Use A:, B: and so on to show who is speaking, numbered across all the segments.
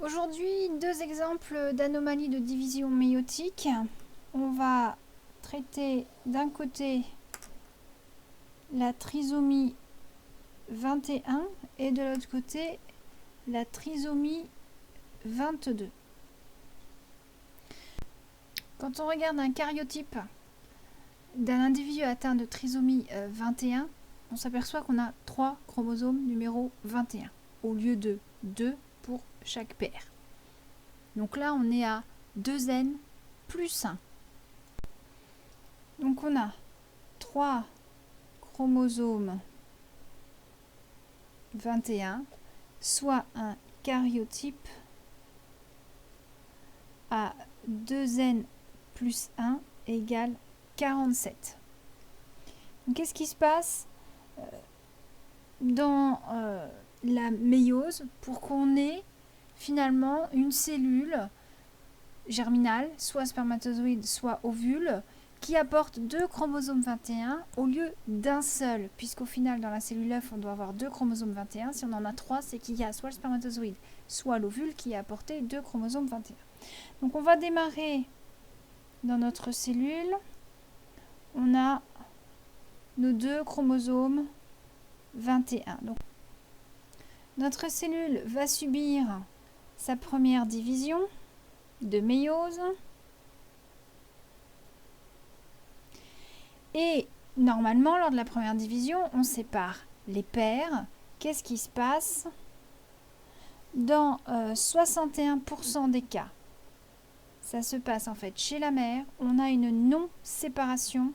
A: Aujourd'hui, deux exemples d'anomalies de division méiotique. On va traiter d'un côté la trisomie 21 et de l'autre côté la trisomie 22. Quand on regarde un karyotype d'un individu atteint de trisomie 21, on s'aperçoit qu'on a 3 chromosomes numéro 21 au lieu de 2 pour chaque paire. Donc là, on est à 2n plus 1. Donc on a 3 chromosomes 21, soit un karyotype à 2n plus 1 égale 47. Qu'est-ce qui se passe dans la méiose pour qu'on ait finalement une cellule germinale, soit spermatozoïde, soit ovule, qui apporte 2 chromosomes 21 au lieu d'un seul, puisqu'au final dans la cellule œuf on doit avoir 2 chromosomes 21. Si on en a 3, c'est qu'il y a soit le spermatozoïde, soit l'ovule qui a apporté 2 chromosomes 21. Donc on va démarrer dans notre cellule. On a nos 2 chromosomes 21. Donc notre cellule va subir sa première division de méiose. Et normalement, lors de la première division, on sépare les paires. Qu'est-ce qui se passe? Dans 61% des cas, ça se passe en fait chez la mère, on a une non-séparation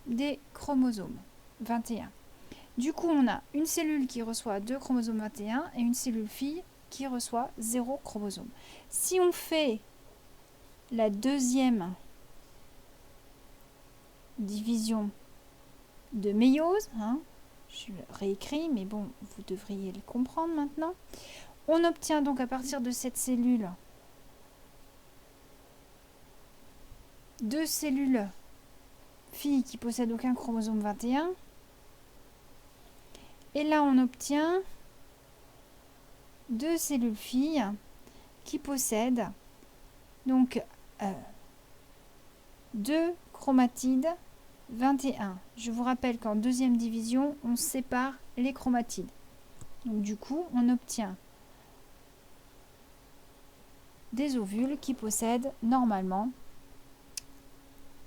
A: des chromosomes 21. Du coup, on a une cellule qui reçoit 2 chromosomes 21 et une cellule fille qui reçoit 0 chromosome. Si on fait la deuxième division de méiose, je le réécris, mais bon, vous devriez le comprendre maintenant. On obtient donc à partir de cette cellule 2 cellules filles qui possèdent aucun chromosome 21. Et là, on obtient 2 cellules filles qui possèdent donc 2 chromatides 21. Je vous rappelle qu'en deuxième division, on sépare les chromatides. Donc du coup, on obtient des ovules qui possèdent normalement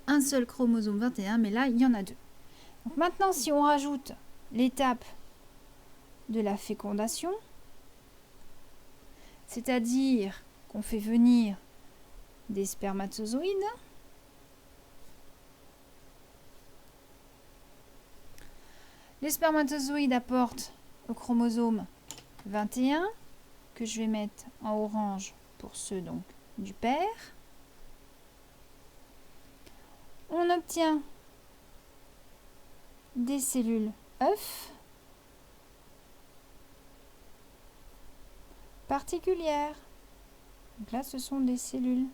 A: un seul chromosome 21, mais là, il y en a 2. Donc maintenant, si on rajoute l'étape de la fécondation, c'est-à-dire qu'on fait venir des spermatozoïdes, les spermatozoïdes apportent le chromosome 21, que je vais mettre en orange pour ceux donc du père. On obtient des cellules œufs particulières. Donc là, ce sont des cellules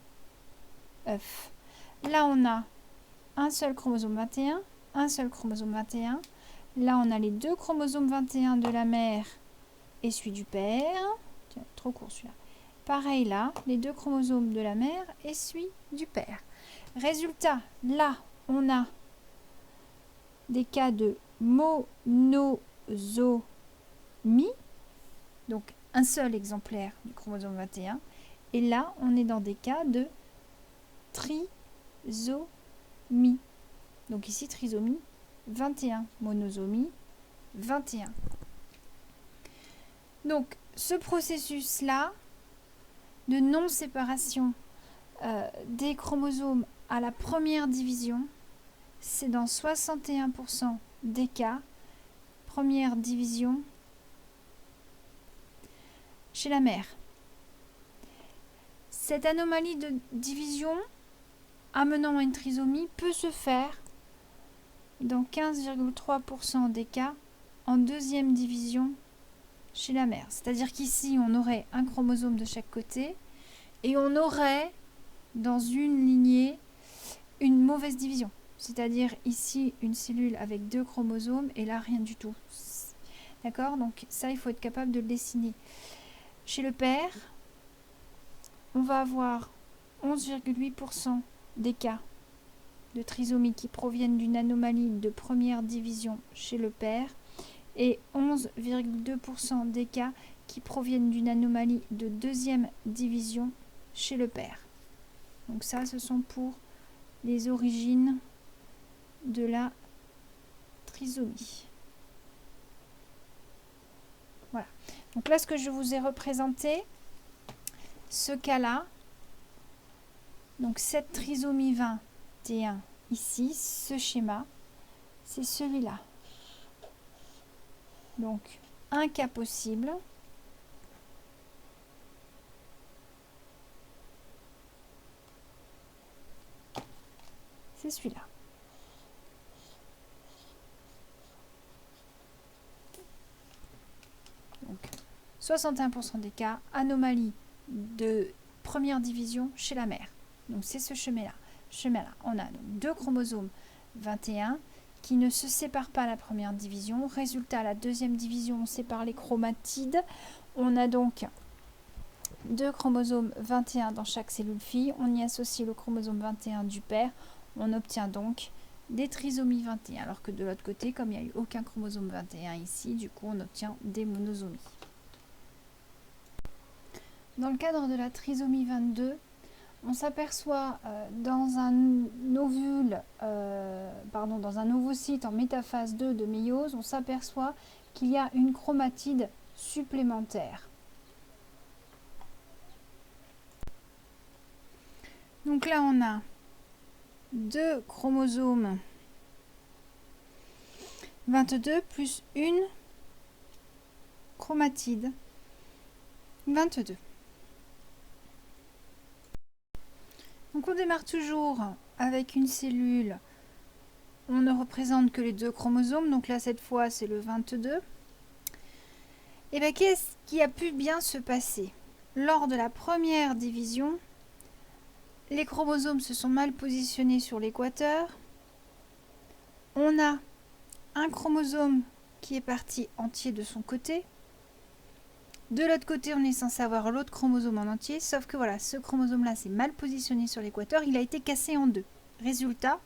A: œufs. Là, on a un seul chromosome 21, un seul chromosome 21. Là, on a les 2 chromosomes 21 de la mère et celui du père. Tiens, trop court celui-là. Pareil là, les 2 chromosomes de la mère et celui du père. Résultat, là, on a des cas de monosomie, donc un seul exemplaire du chromosome 21. Et là, on est dans des cas de trisomie. Donc ici, trisomie 21, monosomie 21. Donc, ce processus-là de non-séparation des chromosomes à la première division, c'est dans 61% des cas, première division chez la mère. Cette anomalie de division amenant à une trisomie peut se faire dans 15,3% des cas en deuxième division chez la mère. C'est-à-dire qu'ici, on aurait un chromosome de chaque côté et on aurait dans une lignée une mauvaise division. C'est-à-dire ici, une cellule avec 2 chromosomes et là, rien du tout. D'accord? Donc ça, il faut être capable de le dessiner. Chez le père, on va avoir 11,8% des cas de trisomie qui proviennent d'une anomalie de première division chez le père et 11,2% des cas qui proviennent d'une anomalie de deuxième division chez le père. Donc ça, ce sont pour les origines de la trisomie. Voilà. Donc là, ce que je vous ai représenté, ce cas-là, donc cette trisomie 21 ici, ce schéma, c'est celui-là. Donc, un cas possible. C'est celui-là. Donc, 61% des cas, anomalie de première division chez la mère. Donc, c'est ce chemin-là. On a donc 2 chromosomes 21 qui ne se séparent pas à la première division. Résultat, à la deuxième division, on sépare les chromatides. On a donc 2 chromosomes 21 dans chaque cellule fille. On y associe le chromosome 21 du père. On obtient donc des trisomies 21. Alors que de l'autre côté, comme il n'y a eu aucun chromosome 21 ici, du coup, on obtient des monosomies. Dans le cadre de la trisomie 22, on s'aperçoit dans un ovule, dans un ovocyte en métaphase 2 de méiose, on s'aperçoit qu'il y a une chromatide supplémentaire. Donc là, on a 2 chromosomes 22 plus une chromatide 22. Donc on démarre toujours avec une cellule, on ne représente que les 2 chromosomes, donc là cette fois c'est le 22. Et bien qu'est-ce qui a pu bien se passer? Lors de la première division, les chromosomes se sont mal positionnés sur l'équateur. On a un chromosome qui est parti entier de son côté. De l'autre côté, on est censé avoir l'autre chromosome en entier, sauf que voilà, ce chromosome-là s'est mal positionné sur l'équateur, il a été cassé en 2. Résultat,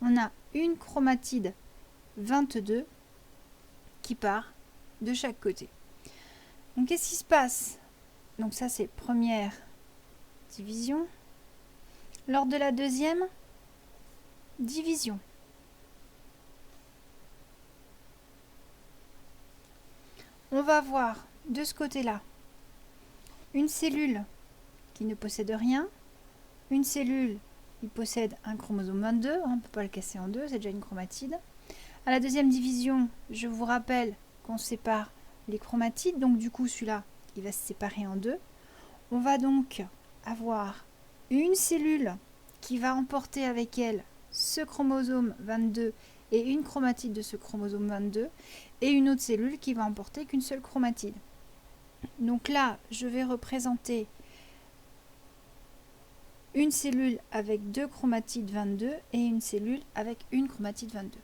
A: on a une chromatide 22 qui part de chaque côté. Donc qu'est-ce qui se passe? Donc ça c'est première division. Lors de la deuxième division, on va voir de ce côté-là une cellule qui ne possède rien, une cellule qui possède un chromosome 22, on ne peut pas le casser en 2, c'est déjà une chromatide. À la deuxième division, je vous rappelle qu'on sépare les chromatides, donc du coup celui-là, il va se séparer en 2. On va donc avoir une cellule qui va emporter avec elle ce chromosome 22 et une chromatide de ce chromosome 22, et une autre cellule qui va emporter qu'une seule chromatide. Donc là, je vais représenter une cellule avec 2 chromatides 22 et une cellule avec une chromatide 22.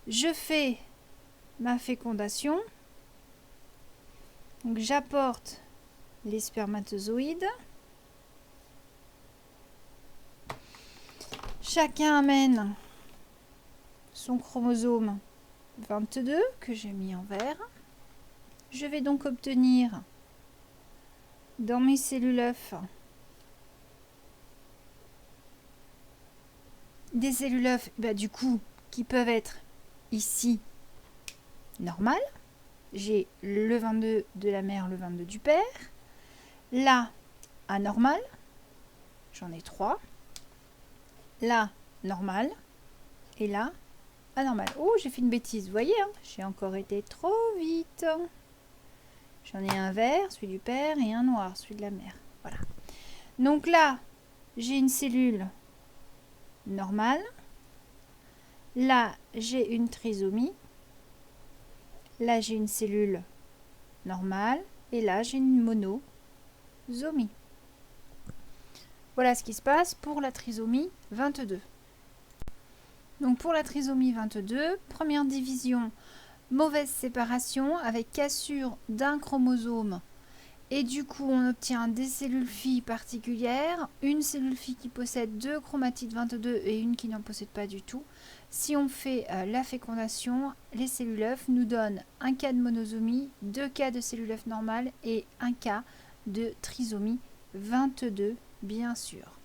A: Je fais ma fécondation. Donc j'apporte les spermatozoïdes. Chacun amène son chromosome 22 que j'ai mis en vert. Je vais donc obtenir dans mes cellules œufs des cellules œufs du coup qui peuvent être ici normales. J'ai le 22 de la mère, le 22 du père. Là, anormal, j'en ai 3. Là, normal. Et là, anormal. Oh, j'ai fait une bêtise, vous voyez, hein, j'ai encore été trop vite. J'en ai un vert, celui du père, et un noir, celui de la mère. Voilà. Donc là, j'ai une cellule normale. Là, j'ai une trisomie. Là, j'ai une cellule normale. Et là, j'ai une monosomie. Voilà ce qui se passe pour la trisomie 22. Donc pour la trisomie 22, première division, mauvaise séparation avec cassure d'un chromosome Et du coup, on obtient des cellules filles particulières, une cellule fille qui possède 2 chromatides 22 et une qui n'en possède pas du tout. Si on fait la fécondation, les cellules œufs nous donnent un cas de monosomie, 2 cas de cellules œufs normales et un cas de trisomie 22, bien sûr.